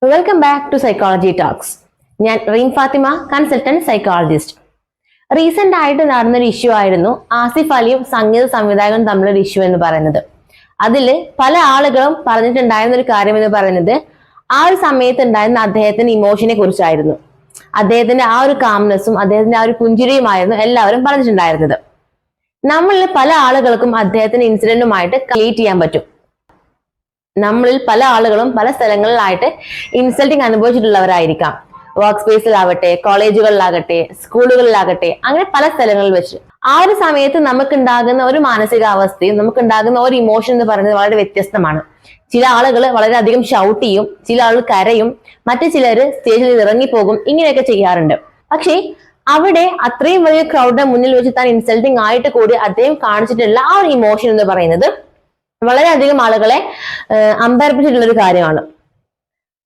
Welcome back to psychology talks. ഞാൻ Reem Fathima, consultant psychologist. Recent ആയിട്ട് നടന്നൊരു ഇഷ്യൂ ആയിരുന്നു ആസിഫ് അലിയും സംഗീത സംവിധായകനും തമ്മിലൊരു ഇഷ്യൂ എന്ന് പറയുന്നത്. അതിൽ പല ആളുകളും പറഞ്ഞിട്ടുണ്ടായിരുന്ന ഒരു കാര്യം എന്ന് പറയുന്നത് ആ ഒരു സമയത്ത് ഉണ്ടായിരുന്ന അദ്ദേഹത്തിന്റെ ഇമോഷനെ കുറിച്ചായിരുന്നു. അദ്ദേഹത്തിന്റെ ആ ഒരു കാംനെസ്സും അദ്ദേഹത്തിന്റെ ആ ഒരു പുഞ്ചിരിയുമായിരുന്നു എല്ലാവരും പറഞ്ഞിട്ടുണ്ടായിരുന്നത്. നമ്മളിൽ പല ആളുകൾക്കും അദ്ദേഹത്തിന്റെ ഇൻസിഡന്റുമായിട്ട് റിലേറ്റ് ചെയ്യാൻ പറ്റും. നമ്മളിൽ പല ആളുകളും പല സ്ഥലങ്ങളിലായിട്ട് ഇൻസൾട്ടിങ് അനുഭവിച്ചിട്ടുള്ളവരായിരിക്കാം. വർക്ക് സ്പേസിലാവട്ടെ, കോളേജുകളിലാകട്ടെ, സ്കൂളുകളിലാകട്ടെ, അങ്ങനെ പല സ്ഥലങ്ങളിൽ വെച്ച് ആ ഒരു സമയത്ത് നമുക്കുണ്ടാകുന്ന ഒരു മാനസികാവസ്ഥയും നമുക്കുണ്ടാകുന്ന ഒരു ഇമോഷൻ എന്ന് പറയുന്നത് വളരെ വ്യത്യസ്തമാണ്. ചില ആളുകൾ വളരെയധികം ഷൗട്ട് ചെയ്യും, ചില ആളുകൾ കരയും, മറ്റു ചിലർ സ്റ്റേജിൽ ഇറങ്ങിപ്പോകും, ഇങ്ങനെയൊക്കെ ചെയ്യാറുണ്ട്. പക്ഷേ അവിടെ അത്രയും വലിയ ക്രൗഡിന്റെ മുന്നിൽ വെച്ച് താൻ ഇൻസൾട്ടിങ് ആയിട്ട് കൂടി അദ്ദേഹം കാണിച്ചിട്ടുള്ള ആ ഒരു ഇമോഷൻ എന്ന് പറയുന്നത് വളരെയധികം ആളുകളെ അമ്പരപ്പിച്ചിട്ടുള്ള ഒരു കാര്യമാണ്.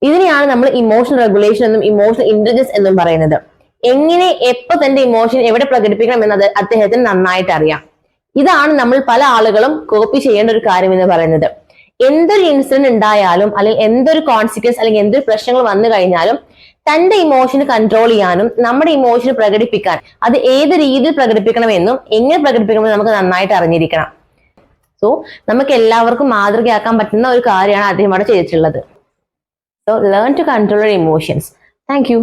ഇതിനെയാണ് നമ്മൾ ഇമോഷണൽ റെഗുലേഷൻ എന്നും ഇമോഷണൽ ഇന്റലിജൻസ് എന്നും പറയുന്നത്. എങ്ങനെ എപ്പോ തന്റെ ഇമോഷൻ എവിടെ പ്രകടിപ്പിക്കണം എന്നത് അദ്ദേഹത്തിന് നന്നായിട്ട് അറിയാം. ഇതാണ് നമ്മൾ പല ആളുകളും കോപ്പി ചെയ്യേണ്ട ഒരു കാര്യം എന്ന് പറയുന്നത്. എന്തൊരു ഇൻസിഡന്റ് ഉണ്ടായാലും അല്ലെങ്കിൽ എന്തൊരു കോൺസിക്വൻസ് അല്ലെങ്കിൽ എന്തൊരു പ്രശ്നങ്ങൾ വന്നു കഴിഞ്ഞാലും തന്റെ ഇമോഷന് കൺട്രോൾ ചെയ്യാനും നമ്മുടെ ഇമോഷന് പ്രകടിപ്പിക്കാൻ അത് ഏത് രീതിയിൽ പ്രകടിപ്പിക്കണമെന്നും എങ്ങനെ പ്രകടിപ്പിക്കണമെന്നും നമുക്ക് നന്നായിട്ട് അറിഞ്ഞിരിക്കണം. സോ നമുക്ക് എല്ലാവർക്കും മാതൃകയാക്കാൻ പറ്റുന്ന ഒരു കാര്യമാണ് അദ്ദേഹം അവിടെ ചെയ്തിട്ടുള്ളത്. So learn to control your emotions. Thank U.